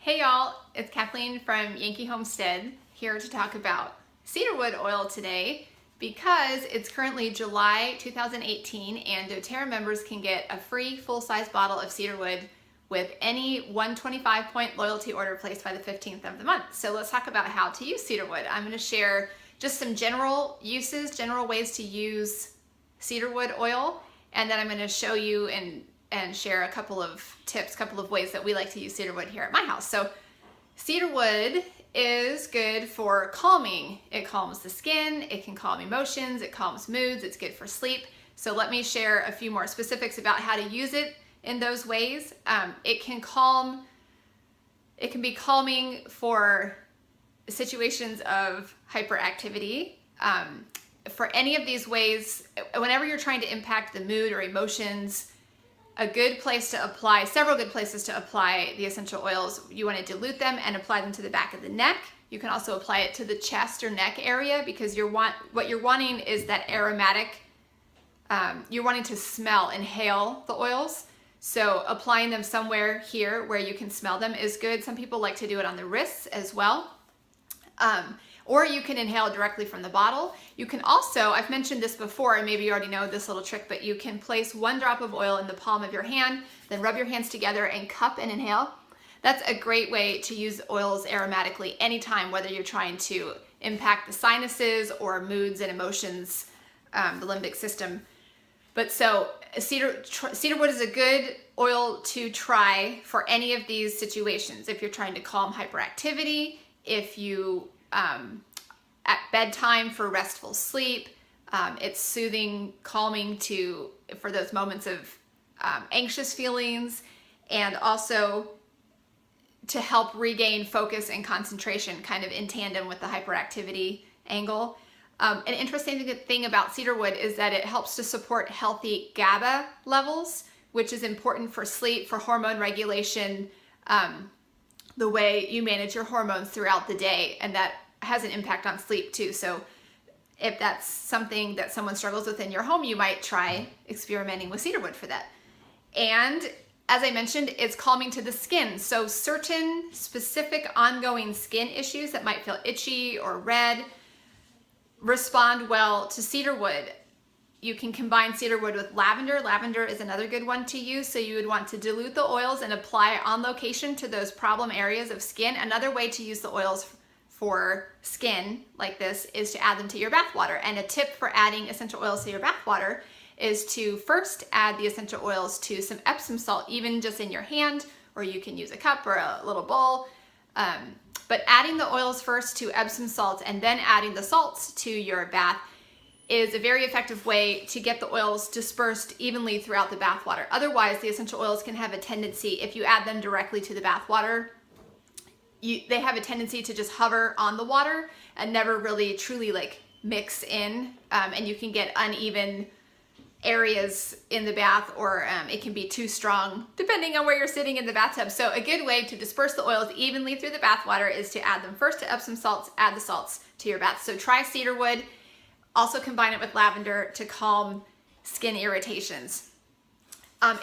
Hey y'all, it's Kathleen from Yankee Homestead here to talk about cedarwood oil today because it's currently July 2018 and doTERRA members can get a free full-size bottle of cedarwood with any 125-point loyalty order placed by the 15th of the month. So let's talk about how to use cedarwood. I'm going to share just some general uses, general ways to use cedarwood oil, and then I'm going to show you and share a couple of tips, a couple of ways that we like to use cedarwood here at my house. So cedarwood is good for calming. It calms the skin, it can calm emotions, it calms moods, it's good for sleep. So let me share a few more specifics about how to use it in those ways. It can be calming for situations of hyperactivity. For any of these ways, whenever you're trying to impact the mood or emotions, a good place to apply, several good places to apply the essential oils, you want to dilute them and apply them to the back of the neck. You can also apply it to the chest or neck area because what you're wanting is that aromatic, you're wanting to smell, inhale the oils. So applying them somewhere here where you can smell them is good. Some people like to do it on the wrists as well. Or you can inhale directly from the bottle. You can also, I've mentioned this before, and maybe you already know this little trick, but you can place 1 drop of oil in the palm of your hand, then rub your hands together and cup and inhale. That's a great way to use oils aromatically anytime, whether you're trying to impact the sinuses or moods and emotions, the limbic system. But so cedarwood is a good oil to try for any of these situations. If you're trying to calm hyperactivity, if you at bedtime for restful sleep, it's soothing, calming for those moments of anxious feelings, and also to help regain focus and concentration, kind of in tandem with the hyperactivity angle. An interesting thing about cedarwood is that it helps to support healthy GABA levels, which is important for sleep, for hormone regulation, the way you manage your hormones throughout the day, and that has an impact on sleep too. So if that's something that someone struggles with in your home, you might try experimenting with cedarwood for that. And as I mentioned, it's calming to the skin. So certain specific ongoing skin issues that might feel itchy or red respond well to cedarwood. You can combine cedarwood with lavender. Lavender is another good one to use. So you would want to dilute the oils and apply on location to those problem areas of skin. Another way to use the oils for skin like this is to add them to your bath water. And a tip for adding essential oils to your bath water is to first add the essential oils to some Epsom salt, even just in your hand, or you can use a cup or a little bowl. But adding the oils first to Epsom salts and then adding the salts to your bath is a very effective way to get the oils dispersed evenly throughout the bath water. Otherwise, the essential oils can have a tendency, if you add them directly to the bath water, they have a tendency to just hover on the water and never really truly like mix in, and you can get uneven areas in the bath, or it can be too strong depending on where you're sitting in the bathtub. So a good way to disperse the oils evenly through the bath water is to add them first to Epsom salts, add the salts to your bath. So try cedarwood, also combine it with lavender to calm skin irritations.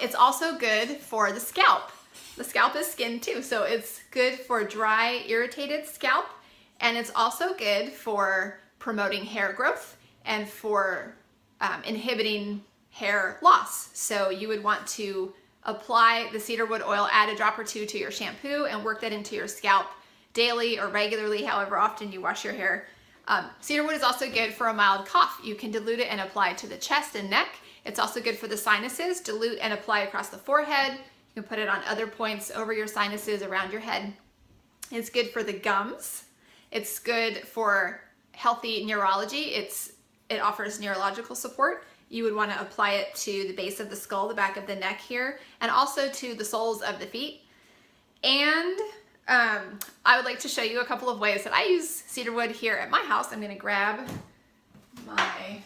It's also good for the scalp. The scalp is skin too, so it's good for dry, irritated scalp, and it's also good for promoting hair growth and for inhibiting hair loss. So you would want to apply the cedarwood oil, add a drop or two to your shampoo, and work that into your scalp daily or regularly, however often you wash your hair. Cedarwood is also good for a mild cough. You can dilute it and apply to the chest and neck. It's also good for the sinuses. Dilute and apply across the forehead. You can put it on other points over your sinuses, around your head. It's good for the gums. It's good for healthy neurology. It offers neurological support. You would want to apply it to the base of the skull, the back of the neck here, and also to the soles of the feet. And I would like to show you a couple of ways that I use cedarwood here at my house. I'm going to grab my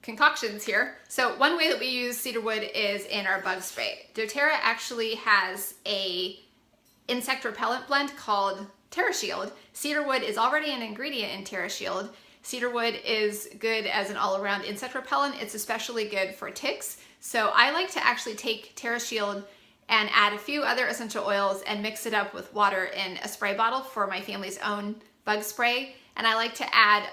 concoctions here. So one way that we use cedarwood is in our bug spray. doTERRA actually has a insect repellent blend called TerraShield. Cedarwood is already an ingredient in TerraShield. Cedarwood is good as an all-around insect repellent. It's especially good for ticks. So I like to actually take TerraShield and add a few other essential oils and mix it up with water in a spray bottle for my family's own bug spray. And I like to add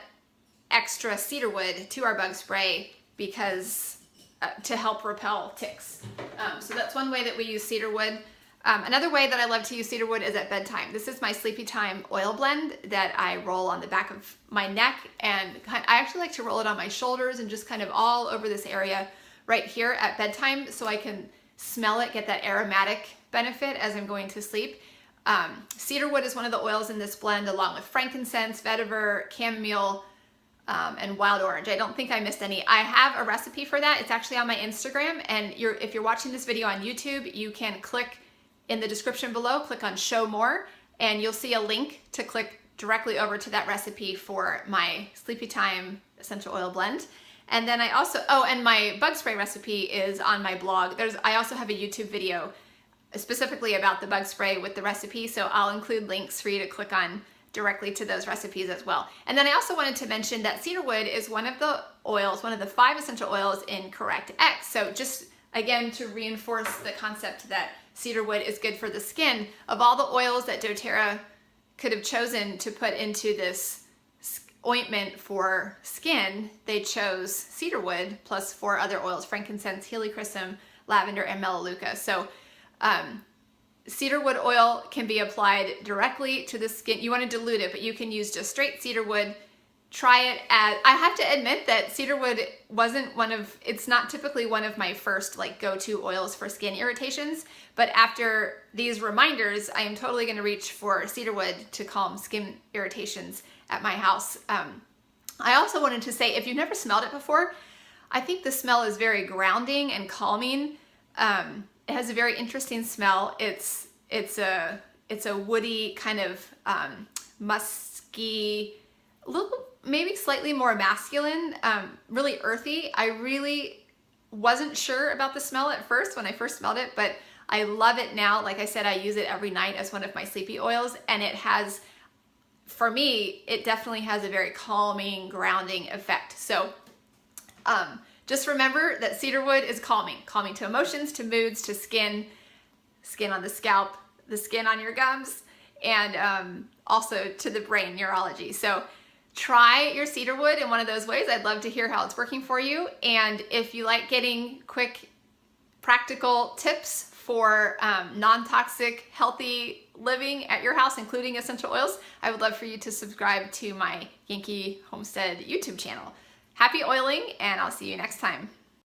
extra cedarwood to our bug spray because to help repel ticks. So that's one way that we use cedarwood. Another way that I love to use cedarwood is at bedtime. This is my sleepy time oil blend that I roll on the back of my neck, and I actually like to roll it on my shoulders and just kind of all over this area right here at bedtime so I can smell it, get that aromatic benefit as I'm going to sleep. Cedarwood is one of the oils in this blend, along with frankincense, vetiver, chamomile, and wild orange. I don't think I missed any. I have a recipe for that. It's actually on my Instagram, and if you're watching this video on YouTube, you can click in the description below, click on show more, and you'll see a link to click directly over to that recipe for my sleepy time essential oil blend. And then I also, and my bug spray recipe is on my blog. I also have a YouTube video specifically about the bug spray with the recipe, so I'll include links for you to click on directly to those recipes as well. And then I also wanted to mention that cedarwood is one of the oils, one of the 5 essential oils in Correct X. So just again to reinforce the concept that cedarwood is good for the skin, of all the oils that doTERRA could have chosen to put into this ointment for skin, they chose cedarwood plus 4 other oils: frankincense, helichrysum, lavender, and melaleuca. So cedarwood oil can be applied directly to the skin. You want to dilute it, but you can use just straight cedarwood. Try it as, I have to admit that cedarwood it's not typically one of my first like go-to oils for skin irritations, but after these reminders, I am totally going to reach for cedarwood to calm skin irritations at my house. I also wanted to say, if you've never smelled it before, I think the smell is very grounding and calming. It has a very interesting smell. It's a woody kind of musky, a little maybe slightly more masculine, really earthy. I really wasn't sure about the smell at first when I first smelled it, but I love it now. Like I said, I use it every night as one of my sleepy oils, and it has, for me, it definitely has a very calming, grounding effect. So just remember that cedarwood is calming to emotions, to moods, to skin on the scalp, the skin on your gums, and also to the brain, neurology. So try your cedarwood in one of those ways. I'd love to hear how it's working for you. And if you like getting quick, practical tips for non-toxic, healthy living at your house, including essential oils, I would love for you to subscribe to my Yankee Homestead YouTube channel. Happy oiling, and I'll see you next time.